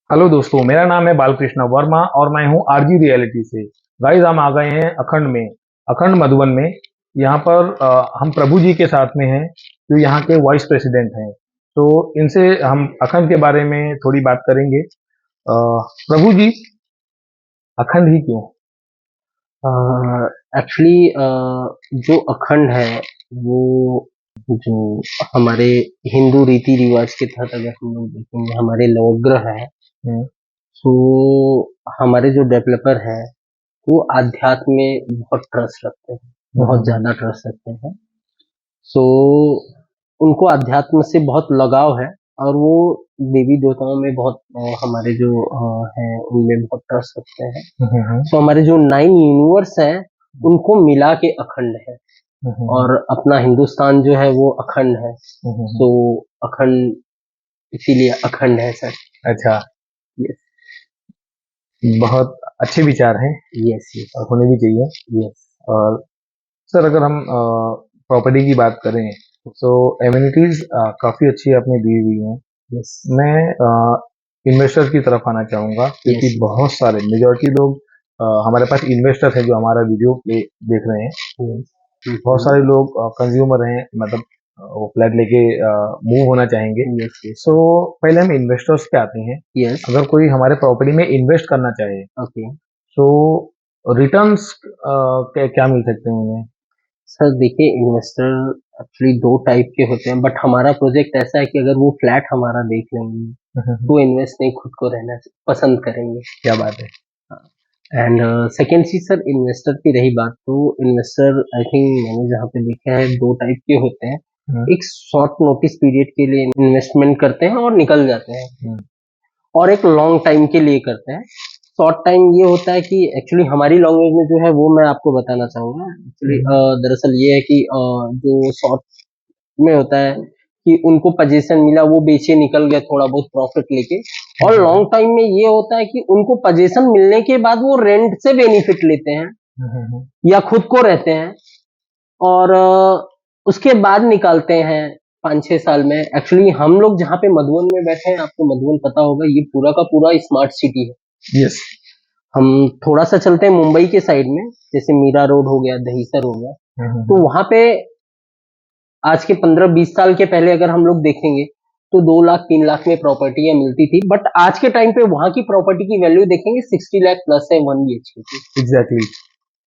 Hello दोस्तों, मेरा नाम है बालकृष्ण वर्मा और मैं हूं आरजी रियलिटी से। गाइस, हम आ गए हैं अखंड मधुबन में। यहाँ पर हम प्रभु जी के साथ में हैं, जो यहाँ के वाइस प्रेसिडेंट हैं। तो इनसे हम अखंड के बारे में थोड़ी बात करेंगे। प्रभु जी, अखंड ही क्यों? एक्चुअली जो अखंड है वो जो हमारे हिंदू रीति रिवाज के तहत अगर हम लोग देखेंगे हमारे नवग्रह है। हम्म, तो हमारे जो डेवलपर है वो आध्यात्म में बहुत ट्रस्ट रखते हैं, बहुत ज्यादा ट्रस्ट रखते हैं। सो उनको अध्यात्म से बहुत लगाव है और वो देवी देवताओं में बहुत हमारे जो हैं उनमें बहुत ट्रस्ट रखते हैं। सो हमारे जो 9 यूनिवर्स है उनको मिला के अखंड है और अपना हिंदुस्तान जो है वो अखंड है। तो अखंड इसीलिए अखंड है सर। अच्छा, यस बहुत अच्छे विचार हैं यस यस और होने भी चाहिए। यस और सर, अगर हम प्रॉपर्टी की बात करें तो एम्यूनिटीज काफ़ी अच्छी आपने दी हुई हैं। यस मैं इन्वेस्टर की तरफ आना चाहूँगा, क्योंकि यस बहुत सारे मेजॉरिटी लोग हमारे पास इन्वेस्टर हैं जो हमारा वीडियो देख रहे हैं। बहुत सारे लोग कंज्यूमर हैं, मतलब वो फ्लैट लेके मूव होना चाहेंगे। यस यस सो पहले हम इन्वेस्टर्स पे आते हैं। यस अगर कोई हमारे प्रॉपर्टी में इन्वेस्ट करना चाहे ओके तो रिटर्न्स क्या मिल सकते हैं उन्हें? सर। देखिए इन्वेस्टर एक्चुअली दो टाइप के होते हैं, बट हमारा प्रोजेक्ट ऐसा है कि अगर वो फ्लैट हमारा देख लेंगे तो इन्वेस्ट नहीं, खुद को रहना पसंद करेंगे। क्या बात है! एंड सेकेंड चीज सर, इन्वेस्टर की रही बात तो इन्वेस्टर आई थिंक मैंने जहाँ पे देखा है दो टाइप के होते हैं। हम्म, एक शॉर्ट नोटिस पीरियड के लिए इन्वेस्टमेंट करते हैं और निकल जाते हैं, हम्म, और एक लॉन्ग टाइम के लिए करते हैं। शॉर्ट टाइम ये होता है कि एक्चुअली हमारी लैंग्वेज में जो है वो मैं आपको बताना चाहूंगा। एक्चुअली दरअसल ये है कि जो शॉर्ट में होता है कि उनको पोजीशन मिला, वो बेचे निकल गया थोड़ा बहुत प्रॉफिट लेके। और लॉन्ग टाइम में ये होता है कि उनको पोजीशन मिलने के बाद वो रेंट से बेनिफिट लेते हैं या खुद को रहते हैं और उसके बाद निकालते हैं 5-6 साल में। एक्चुअली हम लोग जहाँ पे मधुबन में बैठे हैं, आपको मधुबन पता होगा, ये पूरा का पूरा स्मार्ट सिटी है। यस। हम थोड़ा सा चलते हैं मुंबई के साइड में, जैसे मीरा रोड हो गया, दहीसर हो गया, तो वहां पे आज के 15-20 साल के पहले अगर हम लोग देखेंगे तो 2 लाख 3 लाख में प्रॉपर्टियां मिलती थी, बट आज के टाइम पे वहां की प्रॉपर्टी की वैल्यू देखेंगे 60 लाख प्लस है 1 BHK की। एग्जैक्टली।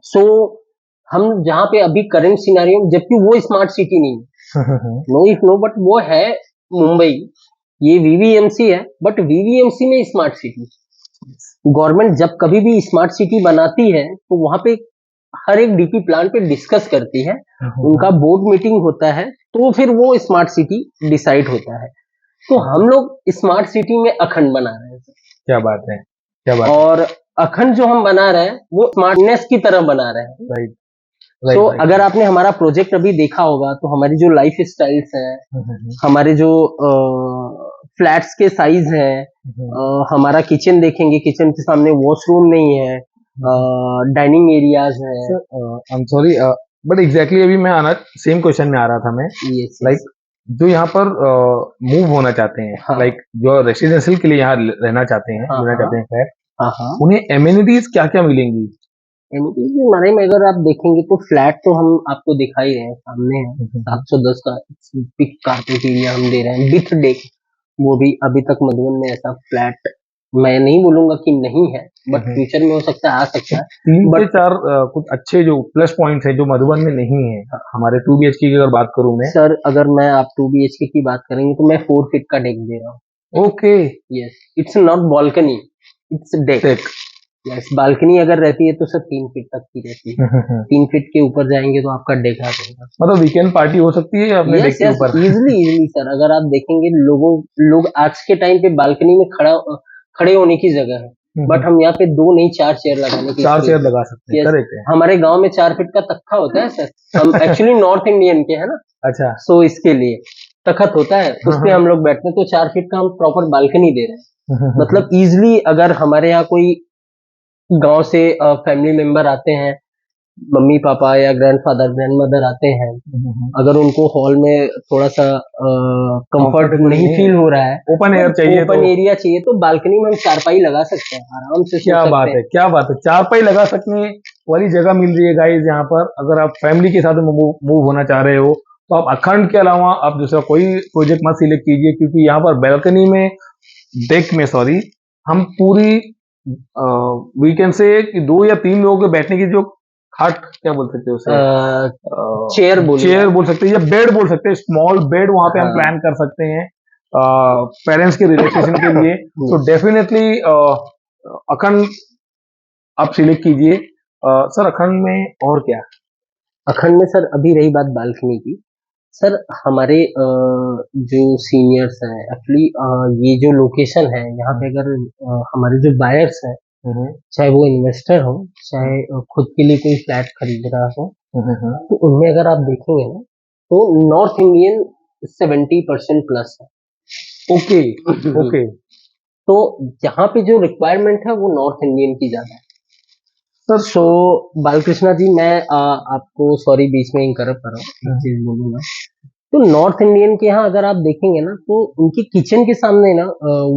सो हम जहाँ पे अभी करंट सिनेरियो, जबकि वो स्मार्ट सिटी नहीं है, नो इफ नो, बट वो है मुंबई। ये वीवीएमसी है, बट वीवीएमसी में स्मार्ट सिटी। गवर्नमेंट जब कभी भी स्मार्ट सिटी बनाती है तो वहां पे हर एक डीपी प्लान पे डिस्कस करती है, उनका बोर्ड मीटिंग होता है, तो फिर वो स्मार्ट सिटी डिसाइड होता है। तो हम लोग स्मार्ट सिटी में अखंड बना रहे हैं क्या बात है! क्या बात है! और अखंड जो हम बना रहे हैं वो स्मार्टनेस की तरह बना रहे हैं। राइट, तो राइट, अगर आपने हमारा प्रोजेक्ट अभी देखा होगा तो हमारी जो लाइफ स्टाइल्स है, राइट। हमारे जो फ्लैट्स के साइज है, हमारा किचन देखेंगे, किचन के सामने वॉशरूम नहीं है, डाइनिंग एरियाज है। I am sorry, but exactly अभी मैं आना सेम क्वेश्चन में आ रहा था मैं। यस लाइक जो यहाँ पर मूव होना चाहते हैं, हाँ लाइक जो रेसिडेंशियल के लिए यहाँ रहना चाहते हैं, हाँ लेना हाँ चाहते हैं फ्लैट, हाँ हाँ। उन्हें एमिनिटीज क्या क्या मिलेंगी? एमिनिटीज के बारे में अगर आप देखेंगे तो फ्लैट तो हम आपको दिखा ही रहे हैं, सामने है 710 का पिक कारपेट एरिया हम दे रहे हैं विथ डेक। वो भी अभी तक मधुबन में ऐसा फ्लैट मैं नहीं बोलूंगा कि नहीं है, बट फ्यूचर में हो सकता है, आ सकता है। 3 से 4 कुछ अच्छे जो प्लस पॉइंट्स हैं जो मधुबन में नहीं है। हमारे 2 BHK की अगर बात करूं मैं। सर अगर मैं आप 2 BHK की बात करेंगे तो मैं 4 फीट का डेक दे रहा हूँ। Okay. Yes, it's not balcony, it's deck. Take. Yes, balcony अगर रहती है तो सर 3 फीट तक की रहती है। 3 फीट के ऊपर जाएंगे तो आपका डेक आ जाएगा। मतलब वीकेंड पार्टी हो सकती है अपने डेक यस के यस, ऊपर। Easily easily sir. अगर आप देखेंगे लोग आज के टाइम पे बालकनी में खड़े होने की जगह है, बट हम यहाँ पे 2 नहीं 4 चेयर लगाने की 4 चेयर स्पेस लगा सकते हैं। है। यस, करेक्ट है। हमारे गांव में 4 फीट का तख्ता होता है सर। हम एक्चुअली नॉर्थ इंडियन के है ना, अच्छा। सो इसके लिए तखत होता है, उस पे हम लोग बैठते हैं। तो 4 फीट का हम प्रॉपर बालकनी दे रहे हैं। मतलब इजिली अगर हमारे यहाँ कोई गांव से फैमिली मेंबर आते हैं मम्मी पापा या ग्रैंडफादर ग्रैंडमदर आते हैं, अगर उनको हॉल में थोड़ा सा कंफर्ट Comfortable नहीं नहीं, फील हो रहा है, ओपन एयर चाहिए ओपन तो एरिया चाहिए, तो बालकनी में हम चारपाई लगा सकते हैं, आराम से सो क्या सकते बात हैं। है, क्या बात है, चारपाई लगा सकने वाली जगह मिल रही है गाइस यहाँ पर। अगर आप फैमिली के साथ मूव होना चाह रहे हो तो आप अखंड के अलावा आप दूसरा कोई प्रोजेक्ट मत सिलेक्ट कीजिए, क्योंकि यहाँ पर बैल्कनी में, डेक में सॉरी, हम पूरी वी कैन से कि 2 या 3 लोगों के बैठने की जो खाट, क्या बोल सकते हैं उसे, चेयर बोलिए चेयर आप। बोल सकते हैं या बेड बोल सकते हैं, स्मॉल बेड वहां पे हम हाँ। प्लान कर सकते हैं पेरेंट्स के रिलैक्सेशन के लिए। तो डेफिनेटली अखंड आप सिलेक्ट कीजिए। सर अखंड में और क्या? अखंड में सर अभी रही बात बालकनी की, सर हमारे जो सीनियर्स हैं एक्चुअली, ये जो लोकेशन है यहाँ पे, अगर हमारे जो बायर्स हैं, चाहे वो इन्वेस्टर हो, चाहे खुद के लिए कोई फ्लैट खरीद रहा हो, तो उनमें अगर आप देखेंगे ना, तो नॉर्थ इंडियन 70% प्लस है। Okay okay. तो यहाँ पे जो रिक्वायरमेंट है वो नॉर्थ इंडियन की ज्यादा है। सर सो बालकृष्णा जी, मैं आपको सॉरी बीच में इंटरप्ट कर रहा हूँ, एक चीज बोलूंगा। तो नॉर्थ इंडियन के यहाँ अगर आप देखेंगे ना, तो उनके किचन के सामने ना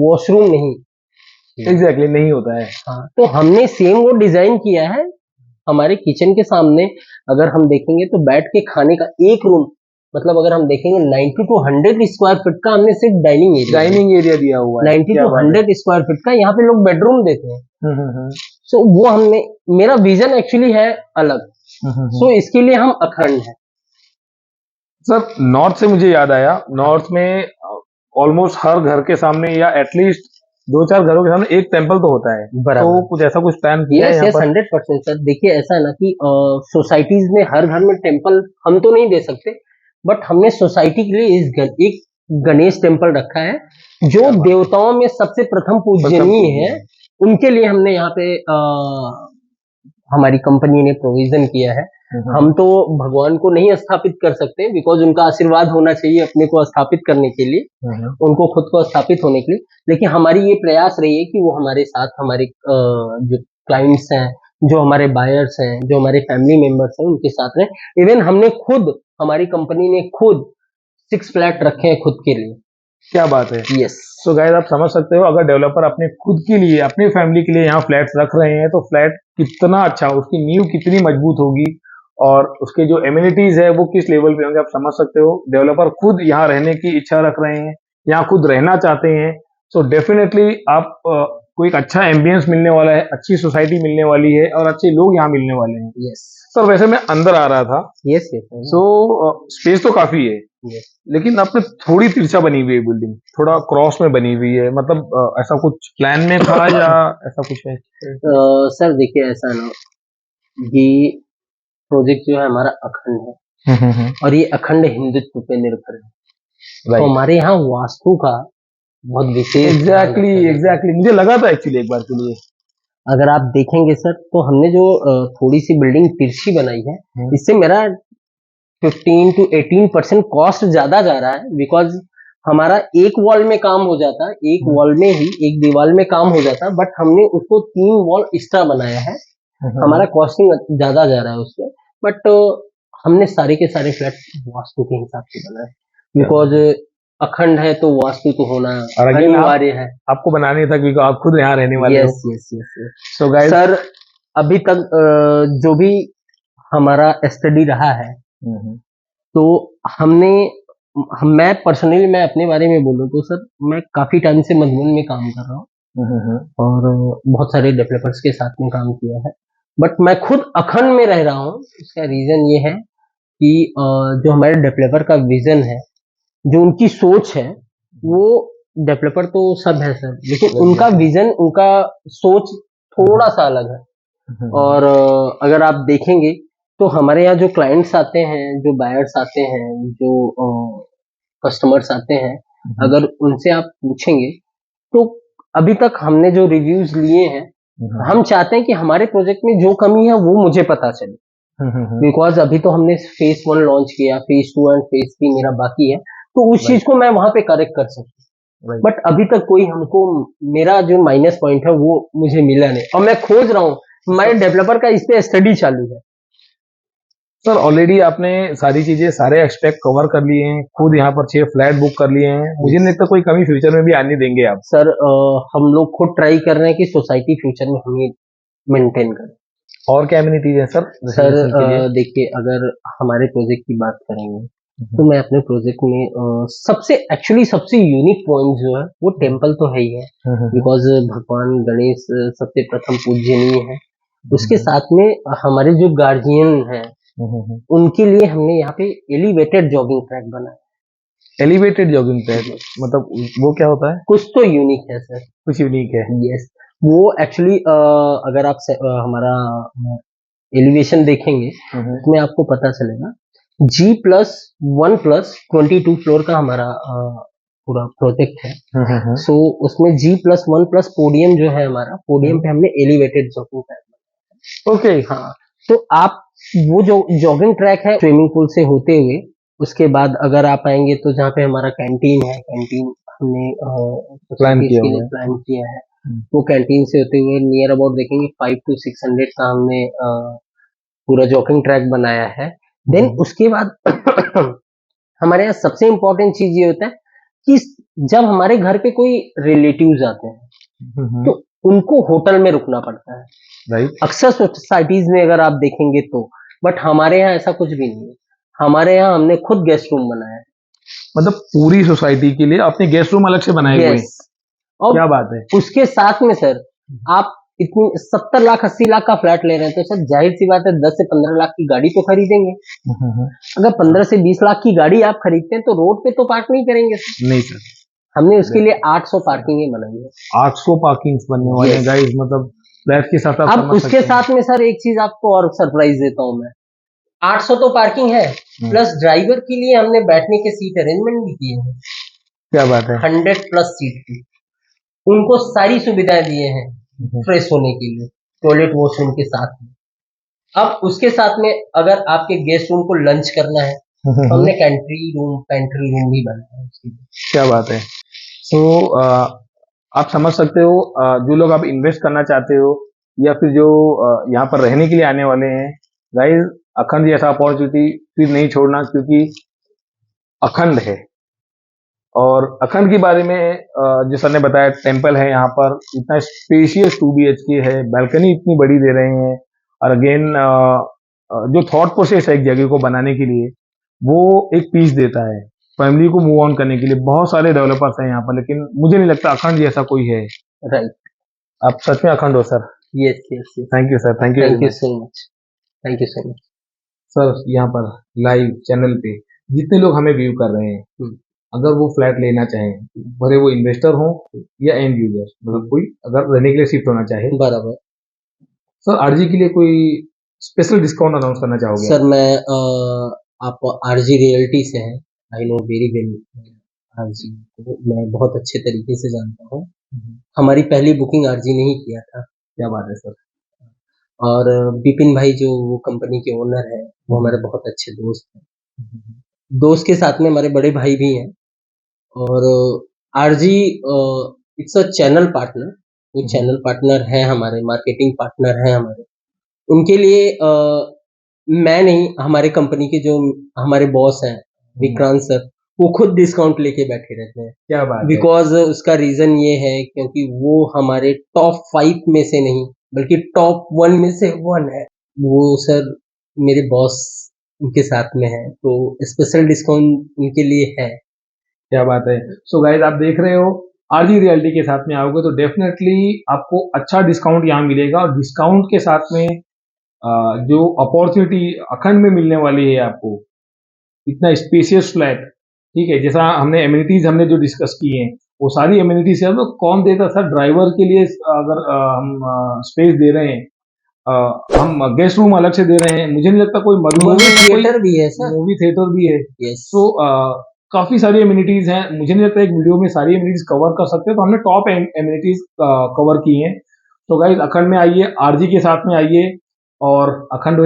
वॉशरूम नहीं। एग्जैक्टली नहीं होता है। हाँ, तो हमने सेम वो डिजाइन किया है हमारे किचन के सामने। अगर हम देखेंगे तो बैठ के खाने का एक रूम, मतलब अगर हम देखेंगे 90 to 100 स्क्वायर फीट का हमने सिर्फ डाइनिंग एरिया दिया हुआ है। 90 क्या टू बात है। 100 स्क्वायर फीट का, यहाँ पे लोग बेडरूम देते हैं। सो वो हमने, मेरा विजन एक्चुअली है अलग। सो इसके लिए हम अखंड है। सर नॉर्थ से मुझे याद आया, नॉर्थ में ऑलमोस्ट हर घर के सामने या एटलीस्ट 2-4 घरों के सामने एक टेंपल तो होता है। बराबर। तो कुछ ऐसा कुछ प्लान किया है यस यहाँ यस, पर? 100% सर। देखिए ऐसा है ना कि सोसाइटीज में हर घर में टेम्पल हम तो नहीं दे सकते, बट हमने सोसाइटी के लिए एक गणेश टेम्पल रखा है, जो देवताओं में सबसे प्रथम पूजनीय है। उनके लिए हमने यहाँ पे हमारी कंपनी ने प्रोविजन किया है। हम तो भगवान को नहीं स्थापित कर सकते, बिकॉज उनका आशीर्वाद होना चाहिए अपने को स्थापित करने के लिए, उनको खुद को स्थापित होने के लिए। लेकिन हमारी ये प्रयास रही है कि वो हमारे साथ, हमारे जो क्लाइंट्स हैं, जो हमारे बायर्स हैं, जो हमारे फैमिली मेंबर्स हैं, उनके साथ रहे। इवन हमने खुद, हमारी कंपनी ने खुद 6 फ्लैट रखे हैं खुद के लिए। क्या बात है। यस। सो गाइस आप समझ सकते हो, अगर डेवलपर अपने खुद के लिए, अपनी फैमिली के लिए यहाँ फ्लैट्स रख रहे हैं तो फ्लैट कितना अच्छा, उसकी नींव कितनी मजबूत होगी और उसके जो एमिनिटीज है वो किस लेवल पे होंगे, आप समझ सकते हो। डेवलपर खुद यहाँ रहने की इच्छा रख रहे हैं, यहाँ खुद रहना चाहते हैं। सो डेफिनेटली आप को एक अच्छा एम्बियंस मिलने वाला है, अच्छी सोसाइटी मिलने वाली है और अच्छे लोग यहाँ मिलने वाले हैं। यस सर वैसे मैं अंदर आ रहा था। Yes yes. सो स्पेस तो काफी है, लेकिन आपने थोड़ी तिरछा बनी हुई है बिल्डिंग, थोड़ा क्रॉस में बनी हुई है, मतलब ऐसा कुछ प्लान में था या ऐसा कुछ है? सर देखिए ऐसा है ना, ये प्रोजेक्ट जो है हमारा अखंड है, और ये अखंड हिंदुत्व पे निर्भर है। तो हमारे यहाँ वास्तु का बहुत विशेष एग्जैक्टली मुझे लगा था एक्चुअली एक बार के लिए। अगर आप देखेंगे सर, तो हमने जो थोड़ी सी बिल्डिंग तिरछी बनाई है, इससे मेरा 15 to 18% कॉस्ट ज्यादा जा रहा है, बिकॉज हमारा एक वॉल में काम हो जाता, एक वॉल में ही, एक दीवार में काम हो जाता, बट हमने उसको 3 वॉल एक्स्ट्रा बनाया है। हमारा कॉस्टिंग ज्यादा जा रहा है उससे, बट हमने सारे के सारे फ्लैट वास्तु के हिसाब से बनाए, बिकॉज अखंड है तो वास्तु तो होना अनिवार्य है। आपको बनाने था क्योंकि आप खुद यहाँ रहने वाले हो। Yes yes yes. So guys sir अभी तक जो भी हमारा स्टडी रहा है, तो हमने, मैं पर्सनली, मैं अपने बारे में बोलूँ तो सर, मैं काफी टाइम से मधुबन में काम कर रहा हूँ और बहुत सारे डेवलपर्स के साथ में काम किया है, बट मैं खुद अखंड में रह रहा हूँ। इसका रीजन ये है कि जो हमारे डेवलपर का विजन है, जो उनकी सोच है, वो डेवलपर तो सब है सर, लेकिन उनका विजन, उनका सोच थोड़ा सा अलग है। और अगर आप देखेंगे तो हमारे यहाँ जो क्लाइंट्स आते हैं, जो बायर्स आते हैं, जो कस्टमर्स आते हैं, अगर उनसे आप पूछेंगे तो अभी तक हमने जो रिव्यूज लिए हैं, हम चाहते हैं कि हमारे प्रोजेक्ट में जो कमी है वो मुझे पता चले, बिकॉज अभी तो हमने फेज 1 लॉन्च किया, फेज 2 एंड फेज 3 मेरा बाकी है, तो उस चीज को मैं वहां पे करेक्ट कर सकूं। बट अभी तक कोई हमको, मेरा जो माइनस पॉइंट है वो मुझे मिला नहीं, और मैं खोज रहा हूँ। हमारे डेवलपर का इस पे स्टडी चालू है। सर ऑलरेडी आपने सारी चीजें सारे एक्सपेक्ट कवर कर लिए हैं, खुद यहाँ पर 6 फ्लैट बुक कर लिए हैं, मुझे नहीं लगता कोई कमी फ्यूचर में भी आने देंगे आप। सर हम लोग खुद ट्राई कर रहे हैं कि सोसाइटी फ्यूचर में हम ये मेंटेन करें। और क्या एमिनिटीज है सर सर रेसिडेंशियल के लिए? देखिए, अगर हमारे प्रोजेक्ट की बात करेंगे तो मैं अपने प्रोजेक्ट में सबसे यूनिक पॉइंट जो है वो टेम्पल तो है ही है, बिकॉज भगवान गणेश सबसे प्रथम पूजनीय है। उसके साथ में हमारे जो गार्जियन हैं उनके लिए हमने यहाँ पे एलिवेटेड जॉगिंग ट्रैक बनाया। एलिवेटेड जॉगिंग ट्रैक मतलब वो क्या होता है? कुछ तो यूनिक है सर। कुछ यूनिक है। यस, वो एक्चुअली अगर आप हमारा एलिवेशन देखेंगे उसमें आपको पता चलेगा G+1+22 फ्लोर का हमारा पूरा प्रोजेक्ट है। सो उसमें G+1+ पोडियम जो है हमारा, पोडियम पे हमने एलिवेटेड जॉगिंग ट्रैक। ओके। हाँ, तो आप वो जो जॉगिंग ट्रैक है स्विमिंग पूल से होते हुए उसके बाद अगर आप आएंगे तो जहाँ पे हमारा कैंटीन है, कैंटीन हमने प्लान किया हुआ है। प्लान किया है। वो कैंटीन से होते हुए नियर अबाउट देखेंगे 500 to 600 का हमने पूरा जॉगिंग ट्रैक बनाया है। देन उसके बाद हमारे यहाँ सबसे इम्पोर्टेंट चीज ये होता है कि जब हमारे घर पे कोई रिलेटिव्स आते हैं तो उनको होटल में रुकना पड़ता है। राइट। अक्सर सोसाइटीज में अगर आप देखेंगे तो, बट हमारे यहाँ ऐसा कुछ भी नहीं है। हमारे यहाँ हमने खुद गेस्ट रूम बनाया है। मतलब पूरी सोसाइटी के लिए आपने गेस्ट रूम अलग से बनाए हुए हैं? यस, और क्या बात है। उसके साथ में सर आप इतनी 70 लाख 80 लाख का फ्लैट ले रहे हैं तो सर जाहिर सी बात है 10 से 15 लाख की गाड़ी तो खरीदेंगे। अगर 15 से 20 लाख की गाड़ी आप खरीदते हैं तो रोड पे तो पार्क नहीं करेंगे सर। नहीं सर, हमने उसके लिए 800 पार्किंग बनाई है। 800 पार्किंग बनने वाले हैं गाइस, मतलब फ्लैट के साथ आप अब उसके साथ में सर एक चीज आपको और सरप्राइज देता हूँ मैं। 800 तो पार्किंग है, प्लस ड्राइवर के लिए हमने बैठने के सीट अरेंजमेंट भी किए हैं। क्या बात है। 100+ सीट की उनको सारी सुविधाएं दिए हैं फ्रेश होने के लिए, टॉयलेट वॉशरूम के साथ में। अब उसके साथ में अगर आपके गेस्ट रूम को लंच करना है तो हमने पेंट्री रूम भी बनाया है उसके लिए। क्या बात है। सो आप समझ सकते हो, जो लोग आप इन्वेस्ट करना चाहते हो या फिर जो यहाँ पर रहने के लिए आने वाले हैं, गाइस अखंड जैसा अपॉर्चुनिटी फिर नहीं छोड़ना, क्योंकि अखंड है। और अखंड के बारे में जो सर ने बताया, टेम्पल है यहाँ पर, इतना स्पेशियस 2 BHK है, बैल्कनी इतनी बड़ी दे रहे हैं। और अगेन जो थॉट प्रोसेस है एक जगह को बनाने के लिए, वो एक पीस देता है फैमिली को मूव ऑन करने के लिए। बहुत सारे डेवलपर्स हैं यहाँ पर, लेकिन मुझे नहीं लगता अखंड जैसा कोई है। राइट, आप सच में अखंड हो sir. Yes yes yes, thank you sir, thank you so much, thank you so much sir. यहाँ पर लाइव चैनल पे जितने लोग हमें व्यू कर रहे हैं, अगर वो फ्लैट लेना चाहें, भले वो इन्वेस्टर हो या एंड यूजर, मतलब कोई अगर रहने के लिए शिफ्ट होना चाहे, बराबर, सर आरजी के लिए कोई स्पेशल डिस्काउंट अनाउंस करना चाहोगे? सर मैं आप आरजी रियल्टी से हैं, I know very well RG को मैं बहुत अच्छे तरीके से जानता हूँ। हमारी पहली बुकिंग आरजी ने ही किया था। क्या बात है सर। और बिपिन भाई जो वो कंपनी के ओनर है वो हमारे बहुत अच्छे दोस्त हैं। दोस्त के साथ में हमारे बड़े भाई भी हैं। और RG it's a channel partner, वो चैनल पार्टनर है हमारे, मार्केटिंग पार्टनर है हमारे। उनके लिए मैं नहीं, हमारे कंपनी के जो हमारे बॉस हैं विक्रांत सर, वो खुद डिस्काउंट लेके बैठे रहते हैं। क्या बात है। बिकॉज उसका रीजन ये है क्योंकि वो हमारे टॉप 5 में से नहीं बल्कि टॉप 1 में से 1 है। वो सर मेरे बॉस उनके साथ में है तो स्पेशल डिस्काउंट उनके लिए है। क्या बात है। सो गाइस आप देख रहे हो, आरजी रियल्टी के साथ में आओगे तो डेफिनेटली आपको अच्छा डिस्काउंट यहाँ मिलेगा। और डिस्काउंट के साथ में जो अपॉर्चुनिटी अखंड में मिलने वाली है आपको, इतना स्पेशियस फ्लैट, ठीक है, जैसा हमने एमिनिटीज हमने जो डिस्कस की हैं, वो सारी एमिनिटीज है तो कौन देता सर? ड्राइवर के लिए अगर हम स्पेस दे रहे हैं, हम गेस्ट रूम अलग से दे रहे हैं, मुझे नहीं लगता कोई मधुबन में थिएटर भी है सर, मूवी थिएटर भी है। यस, तो काफी सारी एमिनिटीज हैं, मुझे नहीं लगता एक वीडियो में सारी एमिनिटीज कवर कर सकते, तो हमने टॉप एमिनिटीज कवर की हैं। तो गाइज अखंड में आइए, आरजी के साथ में आइए और अखंड